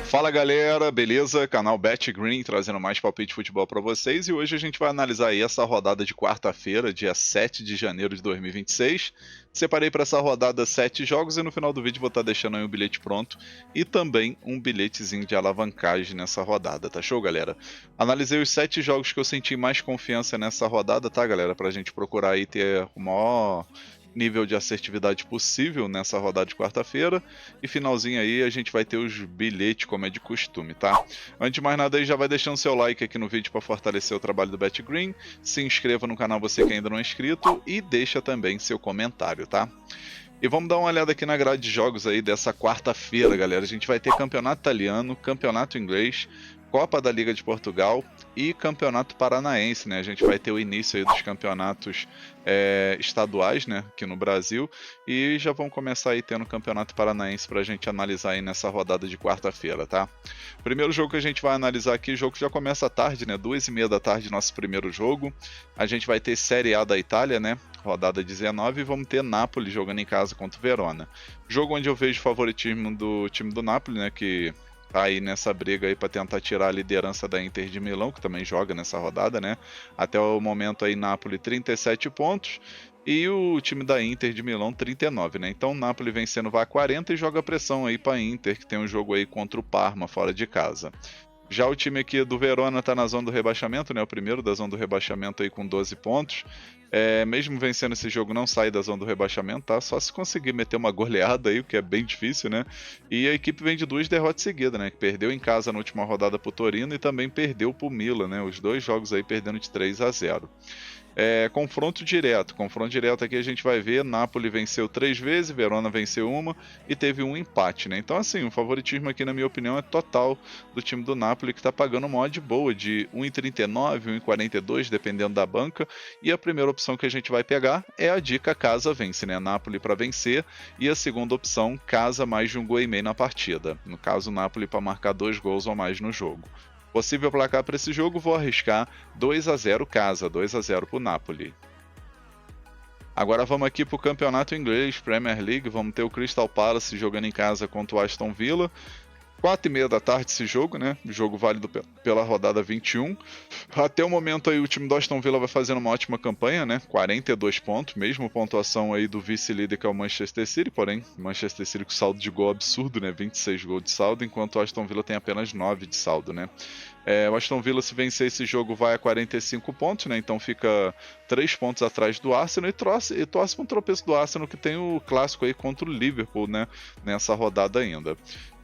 Fala galera, beleza? Canal Bet Green trazendo mais palpite de futebol para vocês e hoje a gente vai analisar aí essa rodada de quarta-feira, dia 7 de janeiro de 2026. Separei para essa rodada 7 jogos e no final do vídeo vou estar deixando aí um bilhete pronto e também um bilhetezinho de alavancagem nessa rodada, tá show galera? Analisei os 7 jogos que eu senti mais confiança nessa rodada, tá galera? Pra gente procurar aí ter o maior nível de assertividade possível nessa rodada de quarta-feira e finalzinho aí a gente vai ter os bilhetes como é de costume, tá? Antes de mais nada aí já vai deixando seu like aqui no vídeo para fortalecer o trabalho do Bet Green, se inscreva no canal você que ainda não é inscrito e deixa também seu comentário, tá? E vamos dar uma olhada aqui na grade de jogos aí dessa quarta-feira, galera. A gente vai ter campeonato italiano, campeonato inglês, Copa da Liga de Portugal e Campeonato Paranaense, né? A gente vai ter o início aí dos campeonatos estaduais, né? Aqui no Brasil e já vão começar aí tendo o Campeonato Paranaense para a gente analisar aí nessa rodada de quarta-feira, tá? Primeiro jogo que a gente vai analisar aqui, o jogo já começa à tarde, né? 2h30 da tarde, nosso primeiro jogo. A gente vai ter Série A da Itália, né? Rodada 19 e vamos ter Napoli jogando em casa contra o Verona. Jogo onde eu vejo favoritismo do time do Napoli, né? Que tá aí nessa briga aí para tentar tirar a liderança da Inter de Milão, que também joga nessa rodada, né? Até o momento aí Napoli 37 pontos e o time da Inter de Milão 39, né? Então o Napoli vencendo vai a 40 e joga pressão aí para Inter, que tem um jogo aí contra o Parma fora de casa. Já o time aqui do Verona está na zona do rebaixamento, né? O primeiro da zona do rebaixamento aí com 12 pontos. Mesmo vencendo esse jogo, não sai da zona do rebaixamento, tá? Só se conseguir meter uma goleada aí, o que é bem difícil, né? E a equipe vem de 2 derrotas seguidas, né? Que perdeu em casa na última rodada pro Torino e também perdeu pro Milan, né? Os dois jogos aí perdendo de 3-0. Confronto direto. Confronto direto aqui a gente vai ver, Napoli venceu 3 vezes, Verona venceu uma e teve um empate, né? Então assim, o favoritismo aqui na minha opinião é total do time do Napoli, que está pagando uma odd boa de 1,39, 1,42, dependendo da banca, e a primeira opção que a gente vai pegar é a dica casa vence, né? Napoli para vencer, e a segunda opção, casa mais de um gol e meio na partida. No caso, Napoli para marcar 2 gols ou mais no jogo. Possível placar para esse jogo, vou arriscar 2-0 casa, 2-0 para o Napoli. Agora vamos aqui para o campeonato inglês, Premier League, vamos ter o Crystal Palace jogando em casa contra o Aston Villa. 4h30 da tarde esse jogo, né? Jogo válido pela rodada 21. Até o momento aí o time do Aston Villa vai fazendo uma ótima campanha, né? 42 pontos, mesmo pontuação aí do vice-líder que é o Manchester City, porém Manchester City com saldo de gol absurdo, né? 26 gols de saldo, enquanto o Aston Villa tem apenas 9 de saldo, né? O Aston Villa, se vencer esse jogo, vai a 45 pontos, né? Então fica 3 pontos atrás do Arsenal e torce para um tropeço do Arsenal, que tem o clássico aí contra o Liverpool, né? Nessa rodada ainda.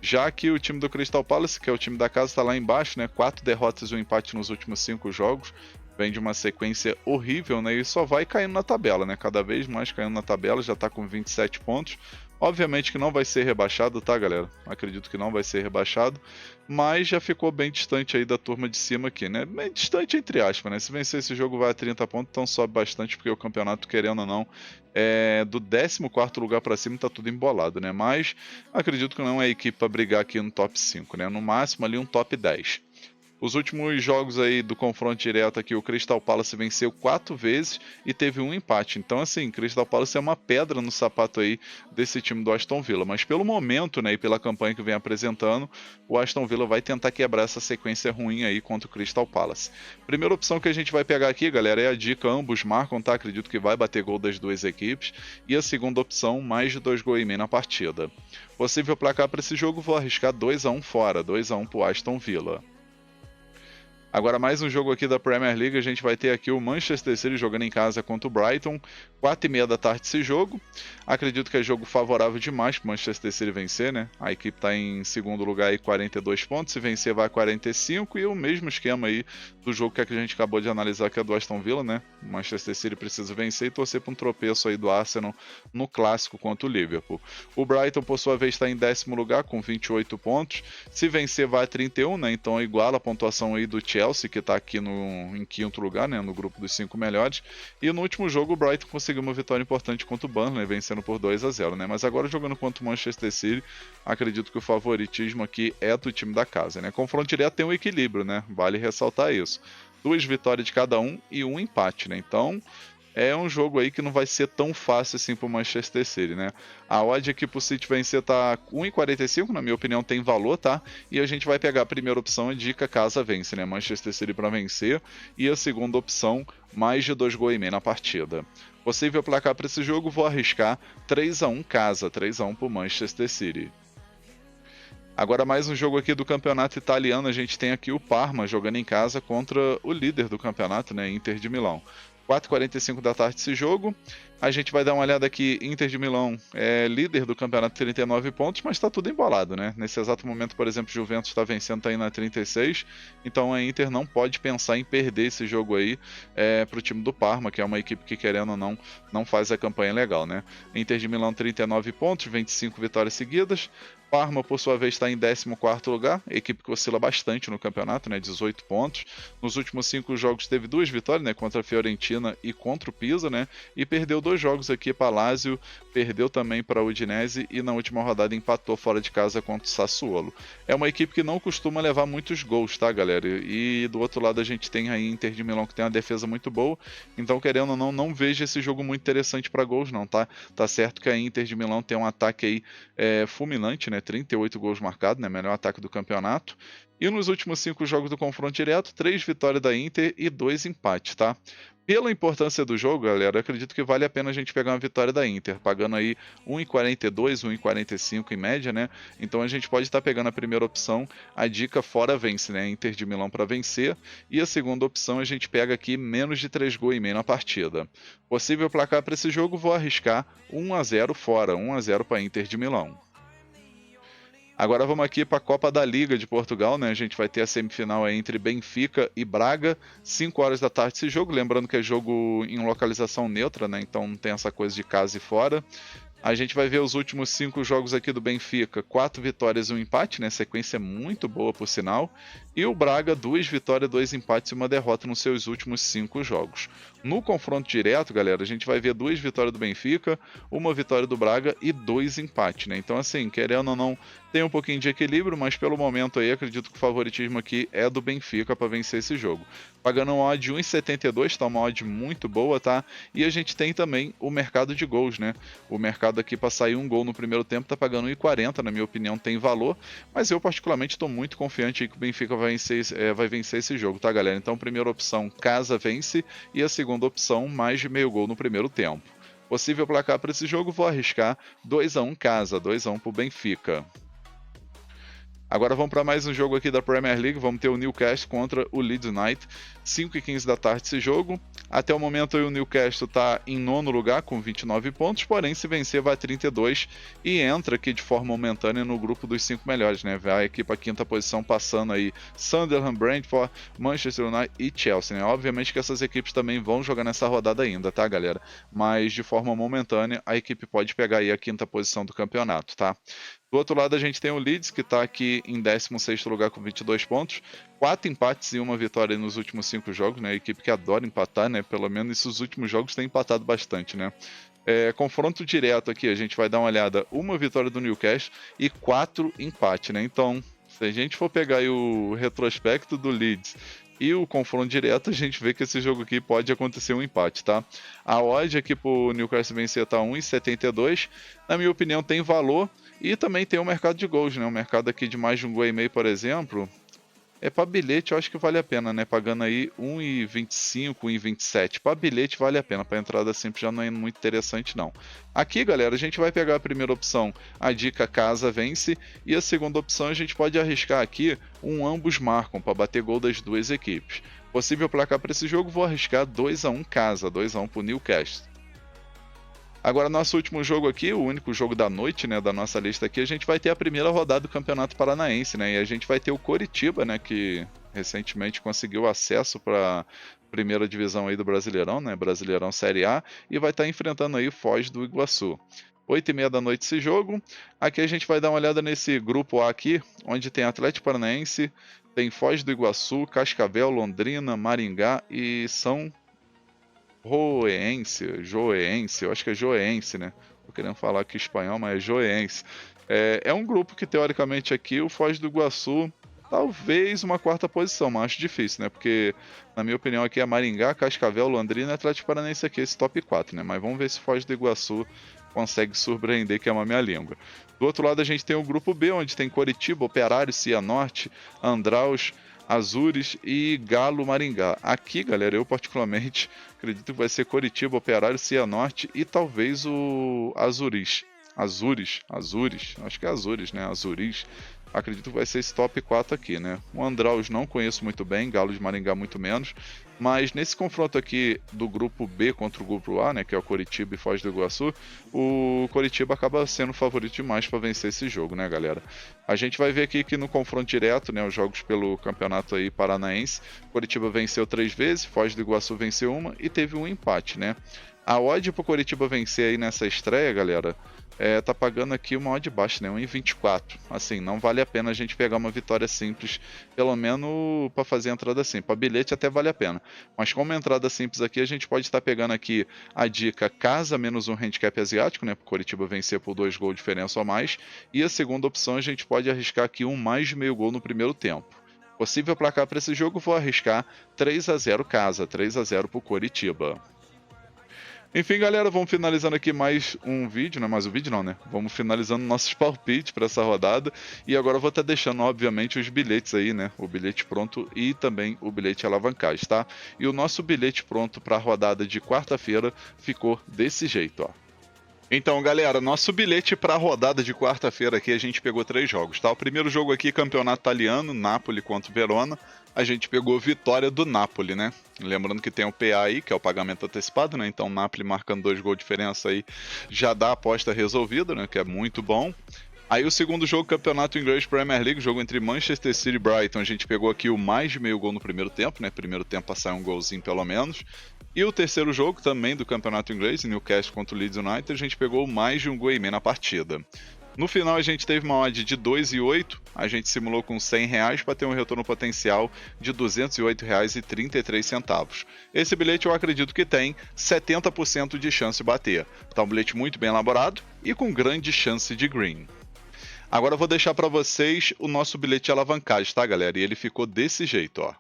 Já que o time do Crystal Palace, que é o time da casa, está lá embaixo, né? 4 derrotas e um empate nos últimos 5 jogos. Vem de uma sequência horrível, né? E só vai caindo na tabela, né? Cada vez mais caindo na tabela, já está com 27 pontos. Obviamente que não vai ser rebaixado, tá, galera? Acredito que não vai ser rebaixado, mas já ficou bem distante aí da turma de cima aqui, né? Bem distante entre aspas, né? Se vencer esse jogo vai a 30 pontos, então sobe bastante, porque o campeonato, querendo ou não, do 14º lugar para cima tá tudo embolado, né? Mas acredito que não é a equipe para brigar aqui no top 5, né? No máximo ali um top 10. Os últimos jogos aí do confronto direto aqui, o Crystal Palace venceu 4 vezes e teve um empate. Então, assim, Crystal Palace é uma pedra no sapato aí desse time do Aston Villa. Mas pelo momento, né, e pela campanha que vem apresentando, o Aston Villa vai tentar quebrar essa sequência ruim aí contra o Crystal Palace. Primeira opção que a gente vai pegar aqui, galera, é a dica, ambos marcam, tá? Acredito que vai bater gol das duas equipes. E a segunda opção, mais de 2 gols e meio na partida. Possível placar para esse jogo, vou arriscar 2-1 fora, 2-1 pro Aston Villa. Agora mais um jogo aqui da Premier League, a gente vai ter aqui o Manchester City jogando em casa contra o Brighton, 4h30 da tarde esse jogo. Acredito que é jogo favorável demais para o Manchester City vencer, né? A equipe está em segundo lugar aí, 42 pontos, se vencer vai a 45, e o mesmo esquema aí do jogo que a gente acabou de analisar, que é do Aston Villa, né? O Manchester City precisa vencer e torcer para um tropeço aí do Arsenal no clássico contra o Liverpool. O Brighton, por sua vez, está em 10º lugar com 28 pontos, se vencer vai a 31, né? Então iguala a pontuação aí do Chelsea, que está aqui em 5º lugar, né, no grupo dos 5 melhores. E no último jogo o Brighton conseguiu uma vitória importante contra o Burnley, vencendo por 2-0, né? Mas agora jogando contra o Manchester City, acredito que o favoritismo aqui é do time da casa, né? Confronto direto tem um equilíbrio, né? Vale ressaltar isso. 2 vitórias de cada um e um empate, né? Então é um jogo aí que não vai ser tão fácil assim pro Manchester City, né? A odd aqui pro City vencer tá 1,45, na minha opinião tem valor, tá? E a gente vai pegar a primeira opção, a dica casa vence, né? Manchester City para vencer, e a segunda opção, mais de 2,5 gols na partida. Possível placar para esse jogo, vou arriscar 3-1 casa, 3-1 pro Manchester City. Agora mais um jogo aqui do campeonato italiano, a gente tem aqui o Parma jogando em casa contra o líder do campeonato, né, Inter de Milão. 4h45 da tarde esse jogo. A gente vai dar uma olhada aqui, Inter de Milão é líder do campeonato, 39 pontos, mas está tudo embolado, né? Nesse exato momento, por exemplo, Juventus está vencendo, está aí na 36, então a Inter não pode pensar em perder esse jogo aí para o time do Parma, que é uma equipe que, querendo ou não faz a campanha legal, né? Inter de Milão, 39 pontos, 25 vitórias seguidas. Parma, por sua vez, está em 14º lugar, equipe que oscila bastante no campeonato, né, 18 pontos. Nos últimos 5 jogos teve 2 vitórias, né, contra a Fiorentina e contra o Pisa, né, e perdeu 2 jogos aqui para Lazio, perdeu também para a Udinese e na última rodada empatou fora de casa contra o Sassuolo. É uma equipe que não costuma levar muitos gols, tá, galera? E do outro lado a gente tem a Inter de Milão, que tem uma defesa muito boa, então querendo ou não vejo esse jogo muito interessante para gols não, tá? Tá certo que a Inter de Milão tem um ataque aí fulminante, né, 38 gols marcados, né, melhor ataque do campeonato. E nos últimos 5 jogos do confronto direto, 3 vitórias da Inter e 2 empates, tá? Pela importância do jogo, galera, eu acredito que vale a pena a gente pegar uma vitória da Inter, pagando aí 1,42, 1,45 em média, né? Então a gente pode estar pegando a primeira opção, a dica fora vence, né? Inter de Milão para vencer. E a segunda opção a gente pega aqui menos de 3,5 gols na partida. Possível placar para esse jogo, vou arriscar 1-0 fora, 1-0 para Inter de Milão. Agora vamos aqui para a Copa da Liga de Portugal, né? A gente vai ter a semifinal aí entre Benfica e Braga, 5 horas da tarde esse jogo, lembrando que é jogo em localização neutra, né? Então não tem essa coisa de casa e fora. A gente vai ver os últimos 5 jogos aqui do Benfica, 4 vitórias e 1 empate, né? Sequência muito boa por sinal. E o Braga, 2 vitórias, 2 empates e 1 derrota nos seus últimos 5 jogos. No confronto direto, galera, a gente vai ver 2 vitórias do Benfica, 1 vitória do Braga e 2 empates, né? Então, assim, querendo ou não, tem um pouquinho de equilíbrio, mas pelo momento aí, acredito que o favoritismo aqui é do Benfica para vencer esse jogo. Pagando uma odd 1,72, tá uma odd muito boa, tá? E a gente tem também o mercado de gols, né? O mercado aqui para sair um gol no primeiro tempo tá pagando 1,40, na minha opinião tem valor, mas eu particularmente estou muito confiante aí que o Benfica vai vencer esse jogo, tá, galera? Então, primeira opção, casa vence, e a segunda opção, mais de meio gol no primeiro tempo. Possível placar para esse jogo, vou arriscar 2-1 casa, 2-1 pro Benfica. Agora vamos para mais um jogo aqui da Premier League, vamos ter o Newcastle contra o Leeds United, 5h15 da tarde esse jogo. Até o momento o Newcastle está em 9º lugar com 29 pontos, porém se vencer vai a 32 e entra aqui de forma momentânea no grupo dos 5 melhores, né? Vai aqui para a 5ª posição, passando aí Sunderland, Brentford, Manchester United e Chelsea, né? Obviamente que essas equipes também vão jogar nessa rodada ainda, tá, galera? Mas de forma momentânea a equipe pode pegar aí a 5ª posição do campeonato, tá? Do outro lado a gente tem o Leeds, que está aqui em 16º lugar com 22 pontos, 4 empates e 1 vitória nos últimos 5 jogos, né? A equipe que adora empatar, né? Pelo menos esses últimos jogos tem empatado bastante, né? Confronto direto aqui, a gente vai dar uma olhada, 1 vitória do Newcastle e 4 empates, né? Então, se a gente for pegar aí o retrospecto do Leeds e o confronto direto, a gente vê que esse jogo aqui pode acontecer um empate, tá? A odd aqui pro Newcastle vencer tá 1,72, na minha opinião tem valor, e também tem o mercado de gols, né? O mercado aqui de mais de 1,5 gol, por exemplo, para bilhete eu acho que vale a pena, né? Pagando aí 1,25, 1,27. Para bilhete vale a pena, para entrada simples já não é muito interessante não. Aqui, galera, a gente vai pegar a primeira opção, a dica casa vence, e a segunda opção a gente pode arriscar aqui um ambos marcam, para bater gol das duas equipes. Possível placar para esse jogo, vou arriscar 2-1 casa, 2-1 para o Newcastle. Agora, nosso último jogo aqui, o único jogo da noite, né, da nossa lista aqui, a gente vai ter a primeira rodada do Campeonato Paranaense, né, e a gente vai ter o Coritiba, né, que recentemente conseguiu acesso para a primeira divisão aí do Brasileirão, né, Brasileirão Série A, e vai estar enfrentando aí o Foz do Iguaçu. 8h30 da noite esse jogo. Aqui a gente vai dar uma olhada nesse grupo A aqui, onde tem Atlético Paranaense, tem Foz do Iguaçu, Cascavel, Londrina, Maringá e São Joense, eu acho que é Joense, né? Tô querendo falar aqui espanhol, mas é Joense. É um grupo que, teoricamente, aqui o Foz do Iguaçu talvez uma quarta posição, mas acho difícil, né? Porque, na minha opinião, aqui é Maringá, Cascavel, Londrina e Atlético Paranaense aqui, esse top 4, né? Mas vamos ver se Foz do Iguaçu consegue surpreender, que é uma minha língua. Do outro lado a gente tem o grupo B, onde tem Coritiba, Operário, Cianorte, Andraus, Azures e Galo Maringá. Aqui, galera, eu particularmente acredito que vai ser Coritiba, Operário, Cianorte e talvez o Azures, acho que é Azures, né? Azuris. Acredito que vai ser esse top 4 aqui, né? O Andraus não conheço muito bem, Galo de Maringá muito menos, mas nesse confronto aqui do grupo B contra o grupo A, né, que é o Coritiba e Foz do Iguaçu, o Coritiba acaba sendo favorito demais para vencer esse jogo, né, galera? A gente vai ver aqui que no confronto direto, né, os jogos pelo campeonato aí paranaense, Coritiba venceu 3 vezes, Foz do Iguaçu venceu uma e teve um empate, né? A odd pro Coritiba vencer aí nessa estreia, galera, tá pagando aqui uma odd baixa, né? 1,24. Assim, não vale a pena a gente pegar uma vitória simples, pelo menos para fazer a entrada simples. Para bilhete até vale a pena. Mas como entrada simples aqui, a gente pode estar pegando aqui a dica casa menos um handicap asiático, né? Para o Coritiba vencer por 2 gols de diferença ou mais. E a segunda opção, a gente pode arriscar aqui um mais de meio gol no primeiro tempo. Possível placar para esse jogo, vou arriscar 3-0 casa, 3-0 para o Coritiba. Enfim, galera, vamos finalizando aqui mais um vídeo, né? Mais um vídeo não, né? Vamos finalizando nossos palpites para essa rodada. E agora eu vou estar deixando, obviamente, os bilhetes aí, né? O bilhete pronto e também o bilhete alavancagem, tá? E o nosso bilhete pronto para a rodada de quarta-feira ficou desse jeito, ó. Então, galera, nosso bilhete para a rodada de quarta-feira aqui, a gente pegou 3 jogos, tá? O primeiro jogo aqui, campeonato italiano, Napoli contra o Verona. A gente pegou vitória do Napoli, né? Lembrando que tem o PA aí, que é o pagamento antecipado, né? Então, Napoli marcando 2 gols de diferença aí, já dá a aposta resolvida, né? Que é muito bom. Aí o segundo jogo, campeonato inglês Premier League, jogo entre Manchester City e Brighton. A gente pegou aqui o mais de meio gol no primeiro tempo, né? Primeiro tempo a sair um golzinho pelo menos. E o terceiro jogo, também do campeonato inglês, Newcastle contra o Leeds United, a gente pegou mais de um gol e meio na partida. No final a gente teve uma odd de 2,8, a gente simulou com R$100 para ter um retorno potencial de R$ 208,33. Esse bilhete eu acredito que tem 70% de chance de bater. Tá um bilhete muito bem elaborado e com grande chance de green. Agora eu vou deixar para vocês o nosso bilhete de alavancagem, tá, galera? E ele ficou desse jeito, ó.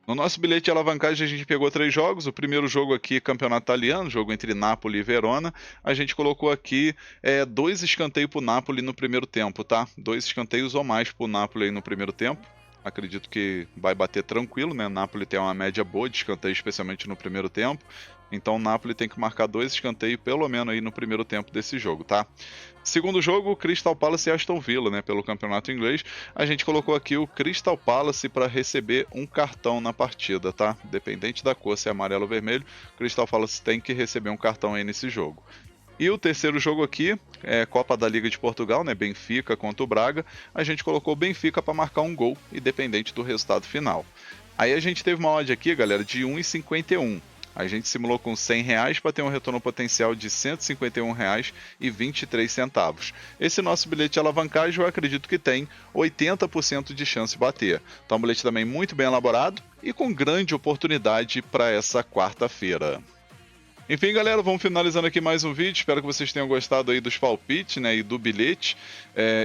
No nosso bilhete de alavancagem a gente pegou 3 jogos. O primeiro jogo aqui, campeonato italiano, jogo entre Napoli e Verona. A gente colocou aqui 2 escanteios para o Napoli no primeiro tempo, tá? 2 escanteios ou mais para o Napoli aí no primeiro tempo. Acredito que vai bater tranquilo, né? Napoli tem uma média boa de escanteio, especialmente no primeiro tempo. Então o Napoli tem que marcar 2 escanteios pelo menos aí no primeiro tempo desse jogo, tá? Segundo jogo, Crystal Palace e Aston Villa, né, pelo campeonato inglês. A gente colocou aqui o Crystal Palace para receber um cartão na partida, tá? Dependente da cor, se é amarelo ou vermelho, Crystal Palace tem que receber um cartão aí nesse jogo. E o terceiro jogo aqui, Copa da Liga de Portugal, né, Benfica contra o Braga. A gente colocou o Benfica para marcar um gol, independente do resultado final. Aí a gente teve uma odd aqui, galera, de 1,51. A gente simulou com R$100 para ter um retorno potencial de R$ 151,23. Esse nosso bilhete de alavancagem eu acredito que tem 80% de chance de bater. Então um bilhete também muito bem elaborado e com grande oportunidade para essa quarta-feira. Enfim, galera, vamos finalizando aqui mais um vídeo. Espero que vocês tenham gostado aí dos palpites, né, e do bilhete,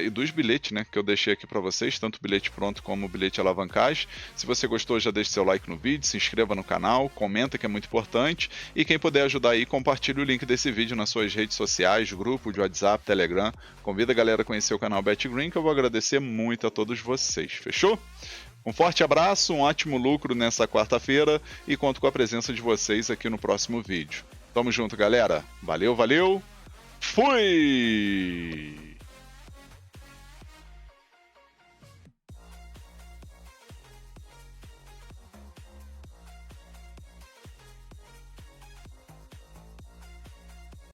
e dos bilhetes, né, que eu deixei aqui para vocês, tanto o bilhete pronto como o bilhete alavancagem. Se você gostou, já deixe seu like no vídeo, se inscreva no canal, comenta que é muito importante, e quem puder ajudar aí, compartilhe o link desse vídeo nas suas redes sociais, grupo de WhatsApp, Telegram. Convida a galera a conhecer o canal BetGreen, que eu vou agradecer muito a todos vocês. Fechou? Um forte abraço, um ótimo lucro nessa quarta-feira e conto com a presença de vocês aqui no próximo vídeo. Tamo junto, galera. Valeu, valeu. Fui!